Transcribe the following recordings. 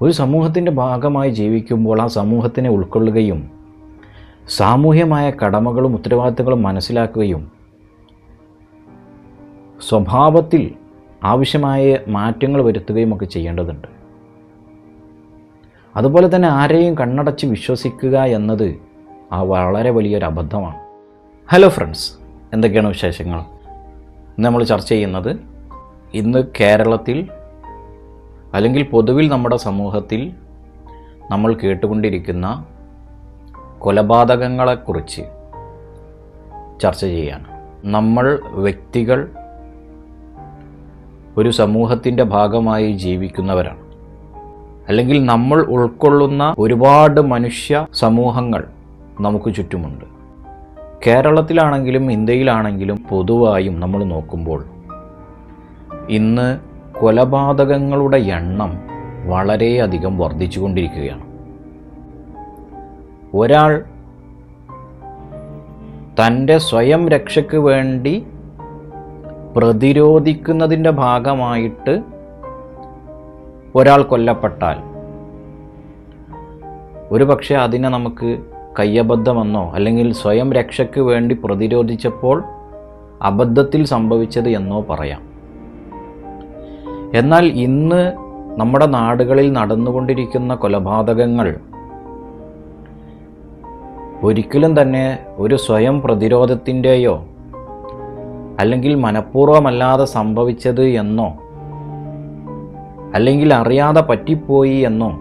ഒരു സമൂഹത്തിൻ്റെ ഭാഗമായി ജീവിക്കുമ്പോൾ ആ സമൂഹത്തിനെ ഉൾക്കൊള്ളുകയും സാമൂഹ്യമായ കടമകളും ഉത്തരവാദിത്തങ്ങളും മനസ്സിലാക്കുകയും സ്വഭാവത്തിൽ ആവശ്യമായ മാറ്റങ്ങൾ വരുത്തുകയും ഒക്കെ ചെയ്യേണ്ടതുണ്ട്. അതുപോലെ തന്നെ ആരെയും കണ്ണടച്ച് വിശ്വസിക്കുക എന്നത് വളരെ വലിയൊരു അബദ്ധമാണ്. ഹലോ ഫ്രണ്ട്സ്, എന്തൊക്കെയാണ് വിശേഷങ്ങൾ? നമ്മൾ ചർച്ച ചെയ്യുന്നത് ഇന്ന് കേരളത്തിൽ അല്ലെങ്കിൽ പൊതുവിൽ നമ്മുടെ സമൂഹത്തിൽ നമ്മൾ കേട്ടുകൊണ്ടിരിക്കുന്ന കൊലപാതകങ്ങളെക്കുറിച്ച് ചർച്ച ചെയ്യാണ്. നമ്മൾ വ്യക്തികൾ ഒരു സമൂഹത്തിൻ്റെ ഭാഗമായി ജീവിക്കുന്നവരാണ്. അല്ലെങ്കിൽ നമ്മൾ ഉൾക്കൊള്ളുന്ന ഒരുപാട് മനുഷ്യ സമൂഹങ്ങൾ നമുക്ക് ചുറ്റുമുണ്ട്. കേരളത്തിലാണെങ്കിലും ഇന്ത്യയിലാണെങ്കിലും പൊതുവായും നമ്മൾ നോക്കുമ്പോൾ ഇന്ന് കൊലപാതകങ്ങളുടെ എണ്ണം വളരെയധികം വർദ്ധിച്ചുകൊണ്ടിരിക്കുകയാണ്. ഒരാൾ തൻ്റെ സ്വയം രക്ഷയ്ക്ക് വേണ്ടി പ്രതിരോധിക്കുന്നതിൻ്റെ ഭാഗമായിട്ട് ഒരാൾ കൊല്ലപ്പെട്ടാൽ ഒരുപക്ഷെ അതിനെ നമുക്ക് കയ്യബദ്ധമെന്നോ അല്ലെങ്കിൽ സ്വയം രക്ഷയ്ക്ക് വേണ്ടി പ്രതിരോധിച്ചപ്പോൾ അബദ്ധത്തിൽ സംഭവിച്ചത് എന്നോ പറയാം. എന്നാൽ ഇന്ന് നമ്മുടെ നാടുകളിൽ നടന്നുകൊണ്ടിരിക്കുന്ന കൊലപാതകങ്ങൾ ഒരിക്കലും തന്നെ ഒരു സ്വയം പ്രതിരോധത്തിൻ്റെയോ അല്ലെങ്കിൽ മനഃപൂർവ്വമല്ലാതെ സംഭവിച്ചത് എന്നോ അല്ലെങ്കിൽ അറിയാതെ പറ്റിപ്പോയി എന്നോ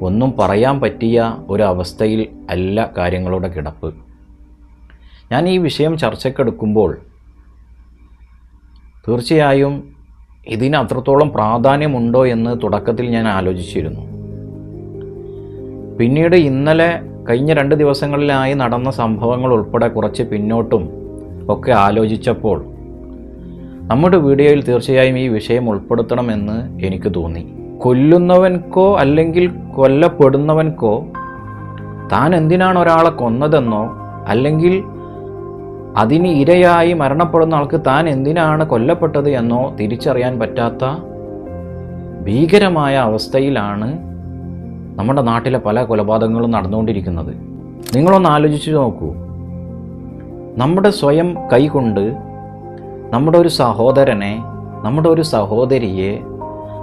ഒന്നും പറയാൻ പറ്റിയ ഒരവസ്ഥയിൽ അല്ല കാര്യങ്ങളുടെ കിടപ്പ്. ഞാൻ ഈ വിഷയം ചർച്ചയ്ക്കെടുക്കുമ്പോൾ തീർച്ചയായും ഇതിന് അത്രത്തോളം പ്രാധാന്യമുണ്ടോ എന്ന് തുടക്കത്തിൽ ഞാൻ ആലോചിച്ചിരുന്നു. പിന്നീട് ഇന്നലെ കഴിഞ്ഞ 2 ദിവസങ്ങളിലായി നടന്ന സംഭവങ്ങൾ ഉൾപ്പെടെ കുറച്ച് പിന്നോട്ടും ഒക്കെ ആലോചിച്ചപ്പോൾ നമ്മുടെ വീഡിയോയിൽ തീർച്ചയായും ഈ വിഷയം ഉൾപ്പെടുത്തണമെന്ന് എനിക്ക് തോന്നി. കൊല്ലുന്നവൻക്കോ അല്ലെങ്കിൽ കൊല്ലപ്പെടുന്നവൻക്കോ താൻ എന്തിനാണ് ഒരാളെ കൊന്നതെന്നോ അല്ലെങ്കിൽ അതിന് ഇരയായി മരണപ്പെടുന്ന ആൾക്ക് താൻ എന്തിനാണ് കൊല്ലപ്പെട്ടത് എന്നോ തിരിച്ചറിയാൻ പറ്റാത്ത ഭീകരമായ അവസ്ഥയിലാണ് നമ്മുടെ നാട്ടിലെ പല കൊലപാതകങ്ങളും നടന്നുകൊണ്ടിരിക്കുന്നത്. നിങ്ങളൊന്ന് ആലോചിച്ച് നോക്കൂ. നമ്മുടെ സ്വയം കൈകൊണ്ട് നമ്മുടെ ഒരു സഹോദരനെ, നമ്മുടെ ഒരു സഹോദരിയെ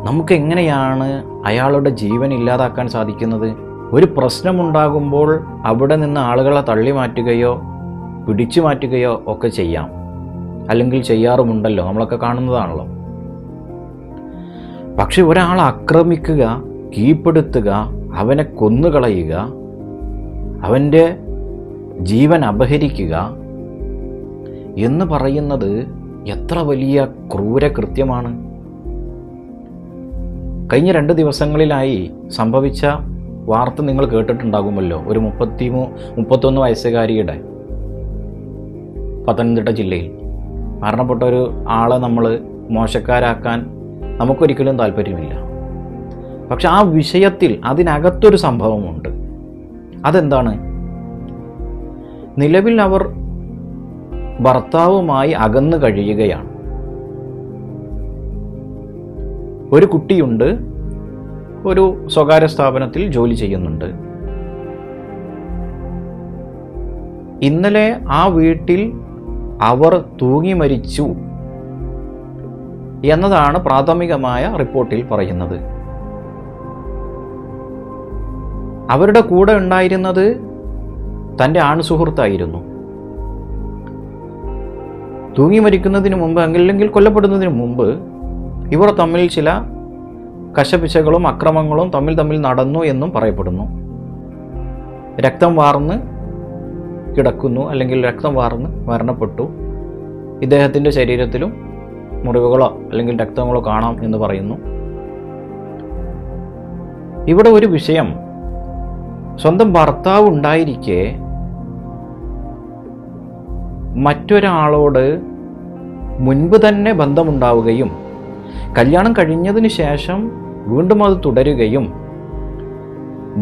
നമുക്ക് എങ്ങനെയാണ് അയാളുടെ ജീവൻ ഇല്ലാതാക്കാൻ സാധിക്കുന്നത്? ഒരു പ്രശ്നമുണ്ടാകുമ്പോൾ അവിടെ നിന്ന് ആളുകളെ തള്ളി മാറ്റുകയോ പിടിച്ചു മാറ്റുകയോ ഒക്കെ ചെയ്യാം, അല്ലെങ്കിൽ ചെയ്യാറുമുണ്ടല്ലോ, നമ്മളൊക്കെ കാണുന്നതാണല്ലോ. പക്ഷെ ഒരാളെ ആക്രമിക്കുക, കീഴ്പ്പെടുത്തുക, അവനെ കൊന്നുകളയുക, അവൻ്റെ ജീവൻ അപഹരിക്കുക എന്ന് പറയുന്നത് എത്ര വലിയ ക്രൂരകൃത്യമാണ്. കഴിഞ്ഞ 2 ദിവസങ്ങളിലായി സംഭവിച്ച വാർത്ത നിങ്ങൾ കേട്ടിട്ടുണ്ടാകുമല്ലോ. ഒരു 31 വയസ്സുകാരിയുടെ പത്തനംതിട്ട ജില്ലയിൽ മരണപ്പെട്ട ഒരു ആളെ നമ്മൾ മോശക്കാരാക്കാൻ നമുക്കൊരിക്കലും താല്പര്യമില്ല. പക്ഷെ ആ വിഷയത്തിൽ അതിനകത്തൊരു സംഭവമുണ്ട്. അതെന്താണ്? നിലവിൽ അവർ ഭർത്താവുമായി അകന്നു കഴിയുകയാണ്. ഒരു കുട്ടിയുണ്ട്, ഒരു സ്വകാര്യ സ്ഥാപനത്തിൽ ജോലി ചെയ്യുന്നുണ്ട്. ഇന്നലെ ആ വീട്ടിൽ അവർ തൂങ്ങി മരിച്ചു എന്നതാണ് പ്രാഥമികമായ റിപ്പോർട്ടിൽ പറയുന്നത്. അവരുടെ കൂടെ ഉണ്ടായിരുന്നത് തൻ്റെ ആൺസുഹൃത്തായിരുന്നു. തൂങ്ങി മരിക്കുന്നതിന് മുമ്പ് അല്ലെങ്കിൽ കൊല്ലപ്പെടുന്നതിന് മുമ്പ് ഇവർ തമ്മിൽ ചില കശപിശകളും അക്രമങ്ങളും തമ്മിൽ നടന്നു എന്നും പറയപ്പെടുന്നു. രക്തം വാർന്ന് കിടക്കുന്നു അല്ലെങ്കിൽ രക്തം വാർന്ന് മരണപ്പെട്ടു. ഇദ്ദേഹത്തിൻ്റെ ശരീരത്തിലും മുറിവുകളോ അല്ലെങ്കിൽ രക്തങ്ങളോ കാണാം എന്ന് പറയുന്നു. ഇവിടെ ഒരു വിഷയം, സ്വന്തം ഭർത്താവ് ഉണ്ടായിരിക്കെ മറ്റൊരാളോട് മുൻപ് തന്നെ ബന്ധമുണ്ടാവുകയും കല്യാണം കഴിഞ്ഞതിന് ശേഷം വീണ്ടും അത് തുടരുകയും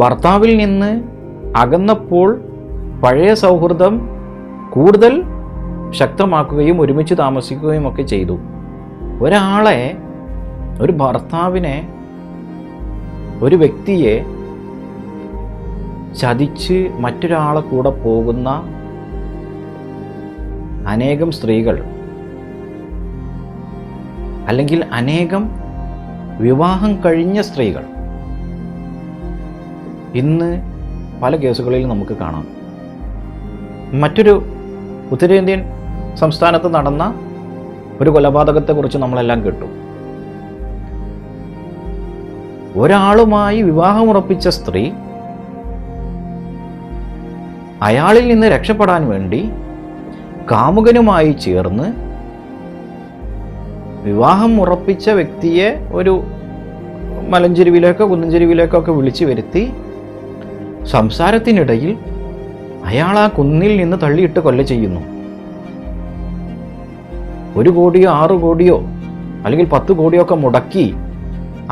ഭർത്താവിൽ നിന്ന് അകന്നപ്പോൾ പഴയ സൗഹൃദം കൂടുതൽ ശക്തമാക്കുകയും ഒരുമിച്ച് താമസിക്കുകയും ഒക്കെ ചെയ്തു. ഒരു ഭർത്താവിനെ ഒരു വ്യക്തിയെ ചതിച്ച് മറ്റൊരാളെ കൂടെ പോകുന്ന അനേകം സ്ത്രീകൾ, അല്ലെങ്കിൽ അനേകം വിവാഹം കഴിഞ്ഞ സ്ത്രീകൾ ഇന്ന് പല കേസുകളിൽ നമുക്ക് കാണാം. മറ്റൊരു ഉത്തരേന്ത്യൻ സംസ്ഥാനത്ത് നടന്ന ഒരു കൊലപാതകത്തെക്കുറിച്ച് നമ്മളെല്ലാം കേട്ടു. ഒരാളുമായി വിവാഹമുറപ്പിച്ച സ്ത്രീ അയാളിൽ നിന്ന് രക്ഷപ്പെടാൻ വേണ്ടി കാമുകനുമായി ചേർന്ന് വിവാഹം ഉറപ്പിച്ച വ്യക്തിയെ ഒരു മലഞ്ചെരുവിലേക്കോ കുന്നഞ്ചെരുവിലേക്കോ ഒക്കെ വിളിച്ചു വരുത്തി സംസാരത്തിനിടയിൽ അയാൾ ആ കുന്നിൽ നിന്ന് തള്ളിയിട്ട് കൊല ചെയ്യുന്നു. 1 കോടിയോ 6 കോടിയോ അല്ലെങ്കിൽ 10 കോടിയോ ഒക്കെ മുടക്കി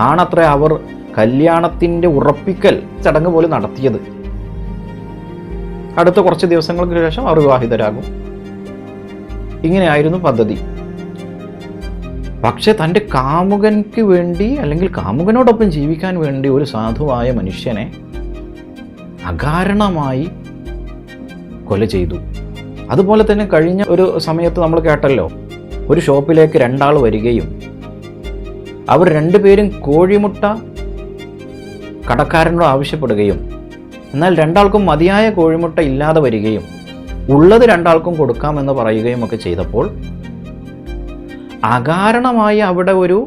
ആണത്ര അവർ കല്യാണത്തിൻ്റെ ഉറപ്പിക്കൽ ചടങ്ങ് പോലും നടത്തിയത്. അടുത്ത കുറച്ച് ദിവസങ്ങൾക്ക് ശേഷം അവർ വിവാഹിതരാകും. ഇങ്ങനെയായിരുന്നു പദ്ധതി. പക്ഷെ തൻ്റെ കാമുകൻക്ക് വേണ്ടി അല്ലെങ്കിൽ കാമുകനോടൊപ്പം ജീവിക്കാൻ വേണ്ടി ഒരു സാധുവായ മനുഷ്യനെ അകാരണമായി കൊല ചെയ്തു. അതുപോലെ തന്നെ കഴിഞ്ഞ ഒരു സമയത്ത് നമ്മൾ കേട്ടല്ലോ, ഒരു ഷോപ്പിലേക്ക് 2 ആൾ വരികയും അവർ 2 പേരും കോഴിമുട്ട കടക്കാരനോട് ആവശ്യപ്പെടുകയും എന്നാൽ 2 ആൾക്കും മതിയായ കോഴിമുട്ട ഇല്ലാതെ വരികയും ഉള്ളത് 2 ആൾക്കും കൊടുക്കാമെന്ന് പറയുകയും ഒക്കെ ചെയ്തപ്പോൾ അകാരണമായി അവിടെ ഒരു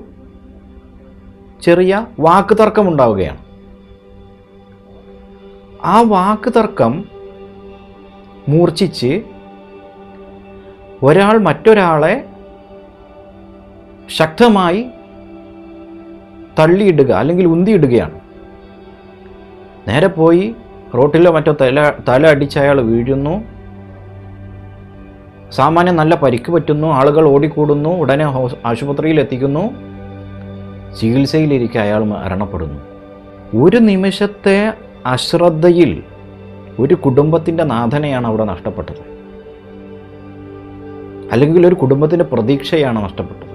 ചെറിയ വാക്ക് തർക്കം ഉണ്ടാവുകയാണ്. ആ വാക്ക് തർക്കം മൂർച്ഛിച്ച് ഒരാൾ മറ്റൊരാളെ ശക്തമായി തള്ളിയിടുക അല്ലെങ്കിൽ ഉന്തിയിടുകയാണ്. നേരെ പോയി റോട്ടിലോ മറ്റോ തല അടിച്ച് അയാൾ വീഴുന്നു. സാമാന്യം നല്ല പരിക്ക് പറ്റുന്നു. ആളുകൾ ഓടിക്കൂടുന്നു. ഉടനെ ആശുപത്രിയിൽ എത്തിക്കുന്നു. ചികിത്സയിലിരിക്കെ അയാൾ മരണപ്പെടുന്നു. ഒരു നിമിഷത്തെ അശ്രദ്ധയിൽ ഒരു കുടുംബത്തിൻ്റെ നാഥനെയാണ് അവിടെ നഷ്ടപ്പെട്ടത്, അല്ലെങ്കിൽ ഒരു കുടുംബത്തിൻ്റെ പ്രതീക്ഷയാണ് നഷ്ടപ്പെട്ടത്.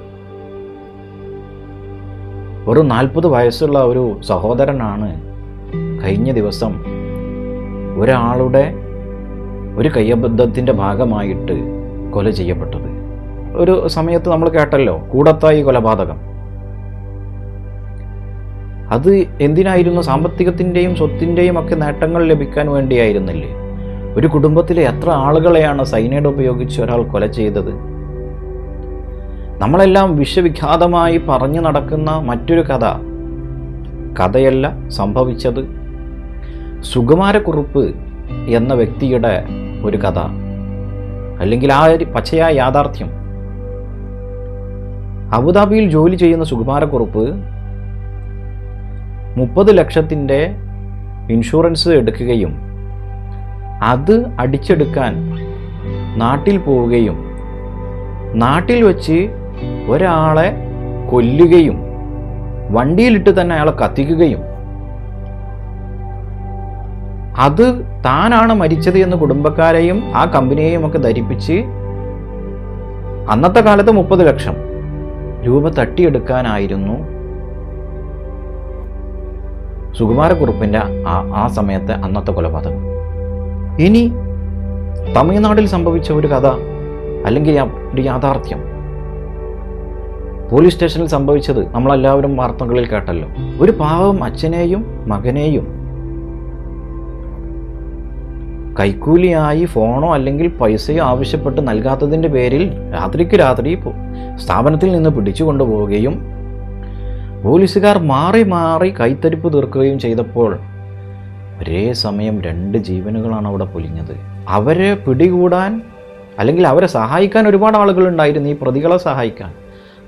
ഒരു 40 വയസ്സുള്ള ഒരു സഹോദരനാണ് കഴിഞ്ഞ ദിവസം ഒരാളുടെ ഒരു കയ്യബദ്ധത്തിൻ്റെ ഭാഗമായിട്ട് കൊല ചെയ്യപ്പെട്ടത്. ഒരു സമയത്ത് നമ്മൾ കേട്ടല്ലോ കൂടത്തായി കൊലപാതകം. അത് എന്തിനായിരുന്നു? സാമ്പത്തികത്തിൻ്റെയും സ്വത്തിൻ്റെയും ഒക്കെ നേട്ടങ്ങൾ ലഭിക്കാൻ വേണ്ടിയായിരുന്നില്ലേ? ഒരു കുടുംബത്തിലെ എത്ര ആളുകളെയാണ് സൈനൈഡ് ഉപയോഗിച്ച് ഒരാൾ കൊല ചെയ്തത്? നമ്മളെല്ലാം വിശ്വവിഖ്യാതമായി പറഞ്ഞു നടക്കുന്ന മറ്റൊരു കഥയല്ല സംഭവിച്ചത്. സുകുമാരക്കുറുപ്പ് എന്ന വ്യക്തിയുടെ ഒരു കഥ, അല്ലെങ്കിൽ ആ ഒരു പച്ചയായ യാഥാർത്ഥ്യം. അബുദാബിയിൽ ജോലി ചെയ്യുന്ന സുകുമാരക്കുറുപ്പ് 30 ലക്ഷത്തിൻ്റെ ഇൻഷുറൻസ് എടുക്കുകയും അത് അടിച്ചെടുക്കാൻ നാട്ടിൽ പോവുകയും നാട്ടിൽ വച്ച് ഒരാളെ കൊല്ലുകയും വണ്ടിയിലിട്ട് തന്നെ അയാളെ കത്തിക്കുകയും അത് താനാണ് മരിച്ചത് എന്ന് കുടുംബക്കാരെയും ആ കമ്പനിയെയും ഒക്കെ ധരിപ്പിച്ച് അന്നത്തെ കാലത്ത് 30 ലക്ഷം രൂപ തട്ടിയെടുക്കാനായിരുന്നു സുകുമാരക്കുറുപ്പിൻ്റെ ആ സമയത്തെ അന്നത്തെ കൊലപാതകം. ഇനി തമിഴ്നാട്ടിൽ സംഭവിച്ച ഒരു കഥ, അല്ലെങ്കിൽ ഒരു യാഥാർത്ഥ്യം. പോലീസ് സ്റ്റേഷനിൽ സംഭവിച്ചത് നമ്മളെല്ലാവരും വാർത്തകളിൽ കേട്ടല്ലോ. ഒരു പാവം അച്ഛനെയും മകനെയും കൈക്കൂലിയായി ഫോണോ അല്ലെങ്കിൽ പൈസയോ ആവശ്യപ്പെട്ട് നൽകാത്തതിൻ്റെ പേരിൽ രാത്രിക്ക് രാത്രി സ്ഥാപനത്തിൽ നിന്ന് പിടിച്ചു കൊണ്ടുപോവുകയും പോലീസുകാർ മാറി മാറി കൈത്തരിപ്പ് തീർക്കുകയും ചെയ്തപ്പോൾ ഒരേ സമയം 2 ജീവനുകളാണ് അവിടെ പൊലിഞ്ഞത്. അവരെ പിടികൂടാൻ അല്ലെങ്കിൽ അവരെ സഹായിക്കാൻ ഒരുപാട് ആളുകളുണ്ടായിരുന്നു, ഈ പ്രതികളെ സഹായിക്കാൻ.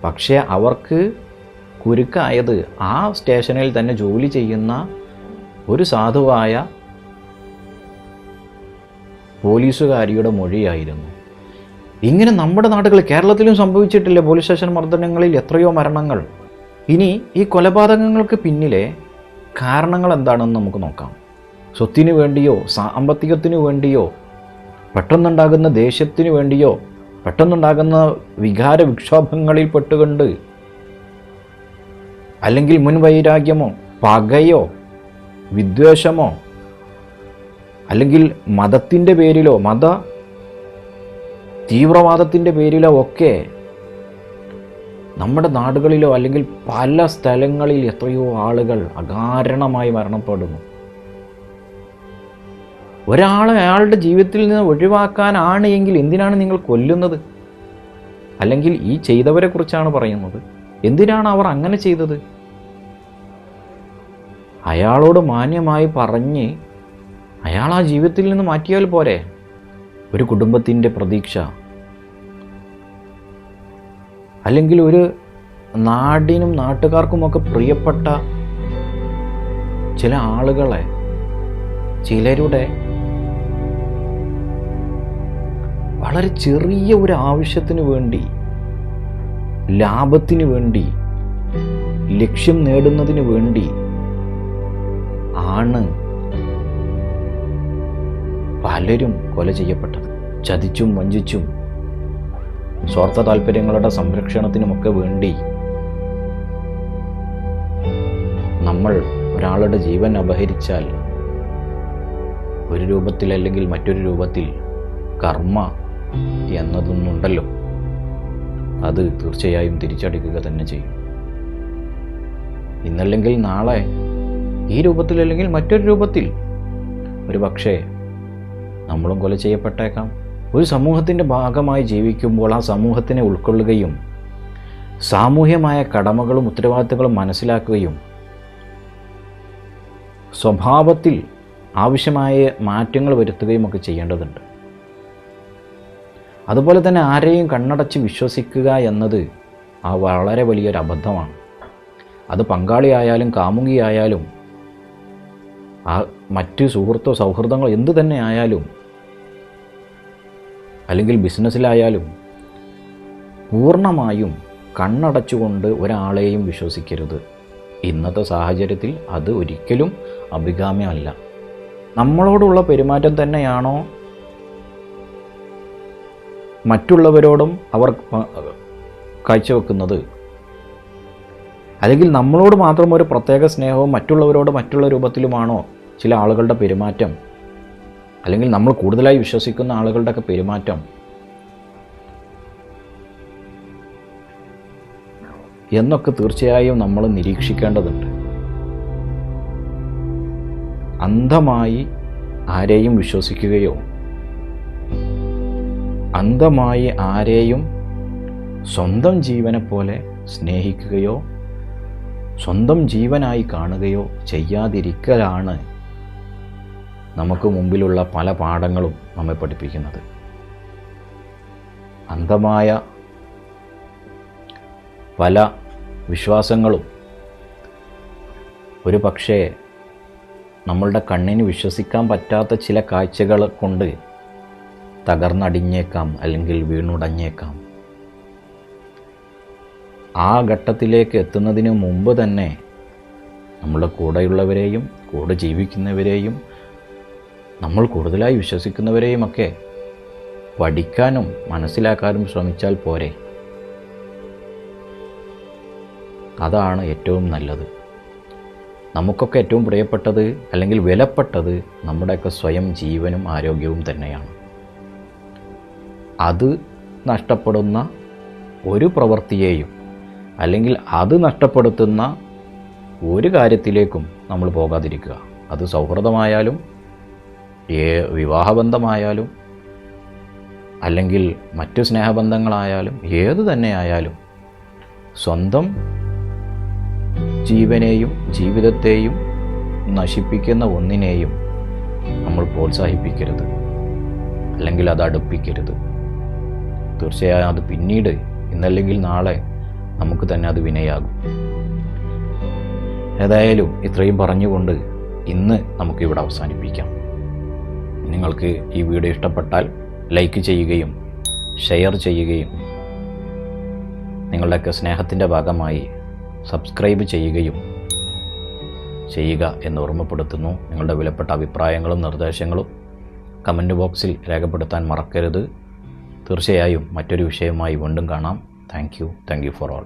പക്ഷേ അവർക്ക് കുരുക്കായത് ആ സ്റ്റേഷനിൽ തന്നെ ജോലി ചെയ്യുന്ന ഒരു സാധുവായ പോലീസുകാരിയുടെ മൊഴിയായിരുന്നു. ഇങ്ങനെ നമ്മുടെ നാടുകളിൽ, കേരളത്തിലും സംഭവിച്ചിട്ടില്ല പോലീസ് സ്റ്റേഷൻ മർദ്ദനങ്ങളിൽ എത്രയോ മരണങ്ങൾ. ഇനി ഈ കൊലപാതകങ്ങൾക്ക് പിന്നിലെ കാരണങ്ങൾ എന്താണെന്ന് നമുക്ക് നോക്കാം. സ്വത്തിനു വേണ്ടിയോ സാമ്പത്തികത്തിനു വേണ്ടിയോ പെട്ടെന്നുണ്ടാകുന്ന ദേഷ്യത്തിനു വേണ്ടിയോ പെട്ടെന്നുണ്ടാകുന്ന വികാര വിക്ഷോഭങ്ങളിൽ പെട്ടുകൊണ്ട് അല്ലെങ്കിൽ മുൻവൈരാഗ്യമോ പകയോ വിദ്വേഷമോ അല്ലെങ്കിൽ മതത്തിൻ്റെ പേരിലോ തീവ്രവാദത്തിൻ്റെ പേരിലോ ഒക്കെ നമ്മുടെ നാടുകളിലോ അല്ലെങ്കിൽ പല സ്ഥലങ്ങളിൽ എത്രയോ ആളുകൾ അകാരണമായി മരണപ്പെടുന്നു. ഒരാളെ അയാളുടെ ജീവിതത്തിൽ നിന്ന് ഒഴിവാക്കാനാണ് എങ്കിൽ എന്തിനാണ് നിങ്ങൾ കൊല്ലുന്നത്? അല്ലെങ്കിൽ ഈ ചെയ്തവരെ കുറിച്ചാണ് പറയുന്നത്. എന്തിനാണ് അവർ അങ്ങനെ ചെയ്തത്? അയാളോട് മാന്യമായി പറഞ്ഞ് അയാൾ ആ ജീവിതത്തിൽ നിന്ന് മാറ്റിയാൽ പോരെ? ഒരു കുടുംബത്തിൻ്റെ പ്രതീക്ഷ, അല്ലെങ്കിൽ ഒരു നാടിനും നാട്ടുകാർക്കുമൊക്കെ പ്രിയപ്പെട്ട ചില ആളുകളെ ചിലരുടെ വളരെ ചെറിയ ഒരു ആവശ്യത്തിന് വേണ്ടി, ലാഭത്തിന് വേണ്ടി, ലക്ഷ്യം നേടുന്നതിന് വേണ്ടി ആണ് പലരും കൊല ചെയ്യപ്പെട്ടത്. ചതിച്ചും വഞ്ചിച്ചും സ്വാർത്ഥ താല്പര്യങ്ങളുടെ സംരക്ഷണത്തിനുമൊക്കെ വേണ്ടി നമ്മൾ ഒരാളുടെ ജീവൻ അപഹരിച്ചാൽ ഒരു രൂപത്തിൽ അല്ലെങ്കിൽ മറ്റൊരു രൂപത്തിൽ കർമ്മ എന്നതൊന്നുണ്ടല്ലോ, അത് തീർച്ചയായും തിരിച്ചടിക്കുക തന്നെ ചെയ്യും. ഇന്നല്ലെങ്കിൽ നാളെ ഈ രൂപത്തിൽ അല്ലെങ്കിൽ മറ്റൊരു രൂപത്തിൽ ഒരു പക്ഷേ നമ്മളും കൊല ചെയ്യപ്പെട്ടേക്കാം. ഒരു സമൂഹത്തിൻ്റെ ഭാഗമായി ജീവിക്കുമ്പോൾ ആ സമൂഹത്തിനെ ഉൾക്കൊള്ളുകയും സാമൂഹ്യമായ കടമകളും ഉത്തരവാദിത്തങ്ങളും മനസ്സിലാക്കുകയും സ്വഭാവത്തിൽ ആവശ്യമായ മാറ്റങ്ങൾ വരുത്തുകയും ഒക്കെ ചെയ്യേണ്ടതുണ്ട്. അതുപോലെ തന്നെ ആരെയും കണ്ണടച്ച് വിശ്വസിക്കുക എന്നത് വളരെ വലിയൊരു അബദ്ധമാണ്. അത് പങ്കാളിയായാലും കാമുകിയായാലും മറ്റ് സുഹൃത്തോ സൗഹൃദങ്ങളോ എന്തു തന്നെ ആയാലും, അല്ലെങ്കിൽ ബിസിനസ്സിലായാലും പൂർണ്ണമായും കണ്ണടച്ചുകൊണ്ട് ഒരാളെയും വിശ്വസിക്കരുത്. ഇന്നത്തെ സാഹചര്യത്തിൽ അത് ഒരിക്കലും അഭികാമ്യമല്ല. നമ്മളോടുള്ള പെരുമാറ്റം തന്നെയാണോ മറ്റുള്ളവരോടും അവർ കാഴ്ചവെക്കുന്നത്, അല്ലെങ്കിൽ നമ്മളോട് മാത്രം ഒരു പ്രത്യേക സ്നേഹവും മറ്റുള്ളവരോട് മറ്റുള്ള രൂപത്തിലുമാണോ ചില ആളുകളുടെ പെരുമാറ്റം, അല്ലെങ്കിൽ നമ്മൾ കൂടുതലായി വിശ്വസിക്കുന്ന ആളുകളുടെയൊക്കെ പെരുമാറ്റം എന്നൊക്കെ തീർച്ചയായും നമ്മൾ നിരീക്ഷിക്കേണ്ടതുണ്ട്. അന്ധമായി ആരെയും വിശ്വസിക്കുകയോ അന്ധമായി ആരെയും സ്വന്തം ജീവനെ പോലെ സ്നേഹിക്കുകയോ സ്വന്തം ജീവനായി കാണുകയോ ചെയ്യാതിരിക്കലാണ് നമുക്ക് മുമ്പിലുള്ള പല പാഠങ്ങളും നമ്മെ പഠിപ്പിക്കുന്നത്. അന്ധമായ പല വിശ്വാസങ്ങളും ഒരു പക്ഷേ നമ്മളുടെ കണ്ണിന് വിശ്വസിക്കാൻ പറ്റാത്ത ചില കാഴ്ചകൾ കൊണ്ട് തകർന്നടിഞ്ഞേക്കാം, അല്ലെങ്കിൽ വീണുടഞ്ഞേക്കാം. ആ ഘട്ടത്തിലേക്ക് എത്തുന്നതിന് മുമ്പ് തന്നെ നമ്മുടെ കൂടെയുള്ളവരെയും കൂടെ ജീവിക്കുന്നവരെയും നമ്മൾ കൂടുതലായി വിശ്വസിക്കുന്നവരെയുമൊക്കെ പഠിക്കാനും മനസ്സിലാക്കാനും ശ്രമിച്ചാൽ പോരെ? അതാണ് ഏറ്റവും നല്ലത്. നമുക്കൊക്കെ ഏറ്റവും പ്രിയപ്പെട്ടത് അല്ലെങ്കിൽ വിലപ്പെട്ടത് നമ്മുടെയൊക്കെ സ്വയം ജീവനും ആരോഗ്യവും തന്നെയാണ്. അത് നഷ്ടപ്പെടുന്ന ഒരു പ്രവൃത്തിയെയും അല്ലെങ്കിൽ അത് നഷ്ടപ്പെടുത്തുന്ന ഒരു കാര്യത്തിലേക്കും നമ്മൾ പോകാതിരിക്കുക. അത് സൗഹൃദമായാലും വിവാഹബന്ധമായാലും അല്ലെങ്കിൽ മറ്റു സ്നേഹബന്ധങ്ങളായാലും ഏതു തന്നെ ആയാലും സ്വന്തം ജീവനെയും ജീവിതത്തെയും നശിപ്പിക്കുന്ന ഒന്നിനെയും നമ്മൾ പ്രോത്സാഹിപ്പിക്കരുത്, അല്ലെങ്കിൽ അത് അടുപ്പിക്കരുത്. തീർച്ചയായും അത് പിന്നീട് ഇന്നല്ലെങ്കിൽ നാളെ നമുക്ക് തന്നെ അത് വിനയാകും. ഏതായാലും ഇത്രയും പറഞ്ഞുകൊണ്ട് ഇന്ന് നമുക്കിവിടെ അവസാനിപ്പിക്കാം. നിങ്ങൾക്ക് ഈ വീഡിയോ ഇഷ്ടപ്പെട്ടാൽ ലൈക്ക് ചെയ്യുകയും ഷെയർ ചെയ്യുകയും നിങ്ങളുടെയൊക്കെ സ്നേഹത്തിൻ്റെ ഭാഗമായി സബ്സ്ക്രൈബ് ചെയ്യുകയും ചെയ്യുക എന്ന് ഓർമ്മപ്പെടുത്തുന്നു. നിങ്ങളുടെ വിലപ്പെട്ട അഭിപ്രായങ്ങളും നിർദ്ദേശങ്ങളും കമൻറ്റ് ബോക്സിൽ രേഖപ്പെടുത്താൻ മറക്കരുത്. തീർച്ചയായും മറ്റൊരു വിഷയമായി വീണ്ടും കാണാം. Thank you for all.